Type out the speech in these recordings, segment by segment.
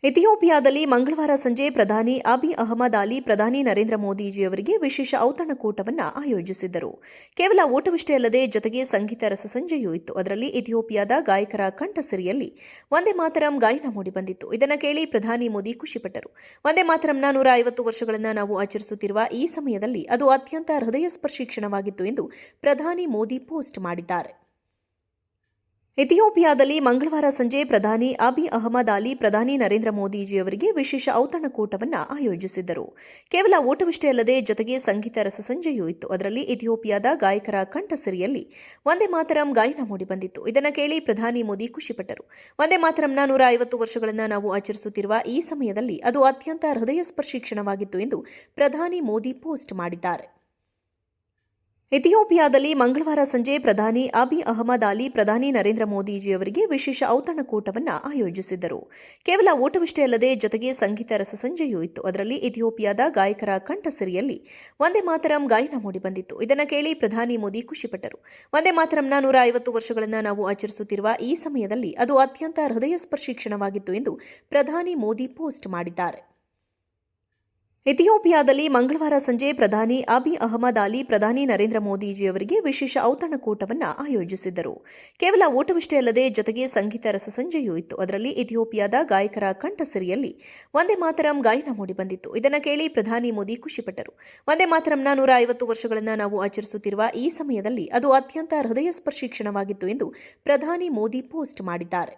ಇಥಿಯೋಪಿಯಾದಲ್ಲಿ ಮಂಗಳವಾರ ಸಂಜೆ ಪ್ರಧಾನಿ ಅಬಿ ಅಹಮದ್ ಅಲಿ ಪ್ರಧಾನಿ ನರೇಂದ್ರ ಮೋದಿಜಿಯವರಿಗೆ ವಿಶೇಷ ಔತಣಕೂಟವನ್ನು ಆಯೋಜಿಸಿದ್ದರು. ಕೇವಲ ಊಟವಿಷ್ಟೇ ಅಲ್ಲದೆ ಜೊತೆಗೆ ಸಂಗೀತ ರಸಸಂಜೆಯೂ ಇತ್ತು. ಅದರಲ್ಲಿ ಇಥಿಯೋಪಿಯಾದ ಗಾಯಕರ ಕಂಠಸಿರಿಯಲ್ಲಿ ವಂದೇ ಮಾತರಂ ಗಾಯನ ಮೂಡಿಬಂದಿತ್ತು. ಇದನ್ನು ಕೇಳಿ ಪ್ರಧಾನಿ ಮೋದಿ ಖುಷಿಪಟ್ಟರು. ವಂದೇ ಮಾತರಂನ 150 ವರ್ಷಗಳನ್ನು ನಾವು ಆಚರಿಸುತ್ತಿರುವ ಈ ಸಮಯದಲ್ಲಿ ಅದು ಅತ್ಯಂತ ಹೃದಯಸ್ಪರ್ಶಿ ಕ್ಷಣವಾಗಿತ್ತು ಎಂದು ಪ್ರಧಾನಿ ಮೋದಿ ಪೋಸ್ಟ್ ಮಾಡಿದ್ದಾರೆ. ಇಥಿಯೋಪಿಯಾದಲ್ಲಿ ಮಂಗಳವಾರ ಸಂಜೆ ಪ್ರಧಾನಿ ಅಬಿ ಅಹಮದ್ ಅಲಿ ಪ್ರಧಾನಿ ನರೇಂದ್ರ ಮೋದಿಜಿಯವರಿಗೆ ವಿಶೇಷ ಔತಣಕೂಟವನ್ನು ಆಯೋಜಿಸಿದ್ದರು. ಕೇವಲ ಊಟವಿಷ್ಟೇ ಅಲ್ಲದೆ ಜೊತೆಗೆ ಸಂಗೀತ ರಸಸಂಜೆಯೂ ಇತ್ತು. ಅದರಲ್ಲಿ ಇಥಿಯೋಪಿಯಾದ ಗಾಯಕರ ಕಂಠಸಿರಿಯಲ್ಲಿ ವಂದೇ ಮಾತರಂ ಗಾಯನ ಮೂಡಿಬಂದಿತ್ತು. ಇದನ್ನು ಕೇಳಿ ಪ್ರಧಾನಿ ಮೋದಿ ಖುಷಿಪಟ್ಟರು. ವಂದೇ ಮಾತರಂನ 150 ವರ್ಷಗಳನ್ನು ನಾವು ಆಚರಿಸುತ್ತಿರುವ ಈ ಸಮಯದಲ್ಲಿ ಅದು ಅತ್ಯಂತ ಹೃದಯಸ್ಪರ್ಶಿ ಕ್ಷಣವಾಗಿತ್ತು ಎಂದು ಪ್ರಧಾನಿ ಮೋದಿ ಪೋಸ್ಟ್ ಮಾಡಿದ್ದಾರೆ. ಇಥಿಯೋಪಿಯಾದಲ್ಲಿ ಮಂಗಳವಾರ ಸಂಜೆ ಪ್ರಧಾನಿ ಅಬಿ ಅಹಮದ್ ಅಲಿ ಪ್ರಧಾನಿ ನರೇಂದ್ರ ಮೋದಿಜಿಯವರಿಗೆ ವಿಶೇಷ ಔತಣಕೂಟವನ್ನು ಆಯೋಜಿಸಿದ್ದರು. ಕೇವಲ ಊಟವಿಷ್ಟೇ ಅಲ್ಲದೆ ಜೊತೆಗೆ ಸಂಗೀತ ರಸಸಂಜೆಯೂ ಇತ್ತು. ಅದರಲ್ಲಿ ಇಥಿಯೋಪಿಯಾದ ಗಾಯಕರ ಕಂಠಸಿರಿಯಲ್ಲಿ ವಂದೇ ಮಾತರಂ ಗಾಯನ ಮೂಡಿಬಂದಿತ್ತು. ಇದನ್ನು ಕೇಳಿ ಪ್ರಧಾನಿ ಮೋದಿ ಖುಷಿಪಟ್ಟರು. ವಂದೇ ಮಾತರಂನ 150 ವರ್ಷಗಳನ್ನು ನಾವು ಆಚರಿಸುತ್ತಿರುವ ಈ ಸಮಯದಲ್ಲಿ ಅದು ಅತ್ಯಂತ ಹೃದಯಸ್ಪರ್ಶಿ ಕ್ಷಣವಾಗಿತ್ತು ಎಂದು ಪ್ರಧಾನಿ ಮೋದಿ ಪೋಸ್ಟ್ ಮಾಡಿದ್ದಾರೆ. ಇಥಿಯೋಪಿಯಾದಲ್ಲಿ ಮಂಗಳವಾರ ಸಂಜೆ ಪ್ರಧಾನಿ ಅಬಿ ಅಹಮದ್ ಅಲಿ ಪ್ರಧಾನಿ ನರೇಂದ್ರ ಮೋದಿಜಿಯವರಿಗೆ ವಿಶೇಷ ಔತಣಕೂಟವನ್ನು ಆಯೋಜಿಸಿದ್ದರು. ಕೇವಲ ಊಟವಿಷ್ಟೇ ಅಲ್ಲದೆ ಜೊತೆಗೆ ಸಂಗೀತ ರಸಸಂಜೆಯೂ ಇತ್ತು. ಅದರಲ್ಲಿ ಇಥಿಯೋಪಿಯಾದ ಗಾಯಕರ ಕಂಠಸಿರಿಯಲ್ಲಿ ವಂದೇ ಮಾತರಂ ಗಾಯನ ಮೂಡಿಬಂದಿತ್ತು. ಇದನ್ನು ಕೇಳಿ ಪ್ರಧಾನಿ ಮೋದಿ ಖುಷಿಪಟ್ಟರು. ವಂದೇ ಮಾತರಂನ 150 ವರ್ಷಗಳನ್ನು ನಾವು ಆಚರಿಸುತ್ತಿರುವ ಈ ಸಮಯದಲ್ಲಿ ಅದು ಅತ್ಯಂತ ಹೃದಯಸ್ಪರ್ಶಿ ಕ್ಷಣವಾಗಿತ್ತು ಎಂದು ಪ್ರಧಾನಿ ಮೋದಿ ಪೋಸ್ಟ್ ಮಾಡಿದ್ದಾರೆ.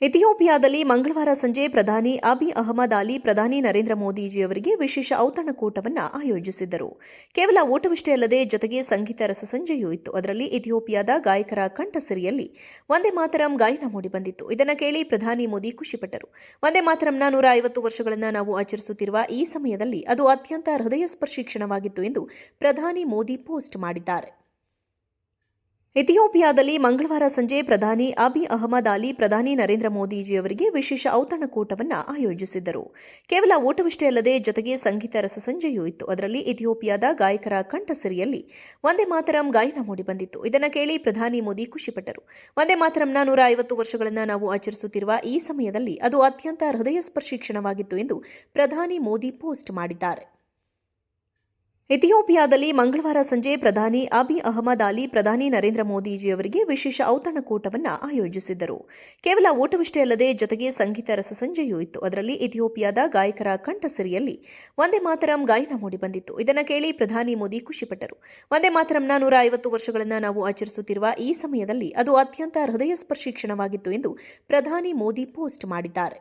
ಇಥಿಯೋಪಿಯಾದಲ್ಲಿ ಮಂಗಳವಾರ ಸಂಜೆ ಪ್ರಧಾನಿ ಅಬಿ ಅಹಮದ್ ಅಲಿ ಪ್ರಧಾನಿ ನರೇಂದ್ರ ಮೋದಿಜಿಯವರಿಗೆ ವಿಶೇಷ ಔತಣಕೂಟವನ್ನು ಆಯೋಜಿಸಿದ್ದರು. ಕೇವಲ ಊಟವಿಷ್ಟೇ ಅಲ್ಲದೆ ಜೊತೆಗೆ ಸಂಗೀತ ರಸಸಂಜೆಯೂ ಇತ್ತು. ಅದರಲ್ಲಿ ಇಥಿಯೋಪಿಯಾದ ಗಾಯಕರ ಕಂಠಸಿರಿಯಲ್ಲಿ ವಂದೇ ಮಾತರಂ ಗಾಯನ ಮೂಡಿಬಂದಿತ್ತು. ಇದನ್ನು ಕೇಳಿ ಪ್ರಧಾನಿ ಮೋದಿ ಖುಷಿಪಟ್ಟರು. ವಂದೇ ಮಾತರಂನ 150 ವರ್ಷಗಳನ್ನು ನಾವು ಆಚರಿಸುತ್ತಿರುವ ಈ ಸಮಯದಲ್ಲಿ ಅದು ಅತ್ಯಂತ ಹೃದಯಸ್ಪರ್ಶಿ ಕ್ಷಣವಾಗಿತ್ತು ಎಂದು ಪ್ರಧಾನಿ ಮೋದಿ ಪೋಸ್ಟ್ ಮಾಡಿದ್ದಾರೆ. ಇಥಿಯೋಪಿಯಾದಲ್ಲಿ ಮಂಗಳವಾರ ಸಂಜೆ ಪ್ರಧಾನಿ ಅಬಿ ಅಹಮದ್ ಅಲಿ ಪ್ರಧಾನಿ ನರೇಂದ್ರ ಮೋದಿಜಿಯವರಿಗೆ ವಿಶೇಷ ಔತಣಕೂಟವನ್ನು ಆಯೋಜಿಸಿದ್ದರು. ಕೇವಲ ಊಟವಿಷ್ಟೇ ಅಲ್ಲದೆ ಜೊತೆಗೆ ಸಂಗೀತ ರಸಸಂಜೆಯೂ ಇತ್ತು. ಅದರಲ್ಲಿ ಇಥಿಯೋಪಿಯಾದ ಗಾಯಕರ ಕಂಠಸಿರಿಯಲ್ಲಿ ವಂದೇ ಮಾತರಂ ಗಾಯನ ಮೂಡಿಬಂದಿತ್ತು. ಇದನ್ನು ಕೇಳಿ ಪ್ರಧಾನಿ ಮೋದಿ ಖುಷಿಪಟ್ಟರು. ವಂದೇ ಮಾತರಂನ 150 ವರ್ಷಗಳನ್ನು ನಾವು ಆಚರಿಸುತ್ತಿರುವ ಈ ಸಮಯದಲ್ಲಿ ಅದು ಅತ್ಯಂತ ಹೃದಯಸ್ಪರ್ಶಿ ಕ್ಷಣವಾಗಿತ್ತು ಎಂದು ಪ್ರಧಾನಿ ಮೋದಿ ಪೋಸ್ಟ್ ಮಾಡಿದ್ದಾರೆ. ಇಥಿಯೋಪಿಯಾದಲ್ಲಿ ಮಂಗಳವಾರ ಸಂಜೆ ಪ್ರಧಾನಿ ಅಬಿ ಅಹಮದ್ ಅಲಿ ಪ್ರಧಾನಿ ನರೇಂದ್ರ ಮೋದಿಜಿಯವರಿಗೆ ವಿಶೇಷ ಔತಣಕೂಟವನ್ನು ಆಯೋಜಿಸಿದ್ದರು. ಕೇವಲ ಊಟವಿಷ್ಟೇ ಅಲ್ಲದೆ ಜೊತೆಗೆ ಸಂಗೀತ ರಸಸಂಜೆಯೂ ಇತ್ತು. ಅದರಲ್ಲಿ ಇಥಿಯೋಪಿಯಾದ ಗಾಯಕರ ಕಂಠಸಿರಿಯಲ್ಲಿ ವಂದೇ ಮಾತರಂ ಗಾಯನ ಮೂಡಿಬಂದಿತ್ತು. ಇದನ್ನು ಕೇಳಿ ಪ್ರಧಾನಿ ಮೋದಿ ಖುಷಿಪಟ್ಟರು. ವಂದೇ ಮಾತರಂನ 150 ವರ್ಷಗಳನ್ನು ನಾವು ಆಚರಿಸುತ್ತಿರುವ ಈ ಸಮಯದಲ್ಲಿ ಅದು ಅತ್ಯಂತ ಹೃದಯಸ್ಪರ್ಶಿ ಕ್ಷಣವಾಗಿತ್ತು ಎಂದು ಪ್ರಧಾನಿ ಮೋದಿ ಪೋಸ್ಟ್ ಮಾಡಿದ್ದಾರೆ.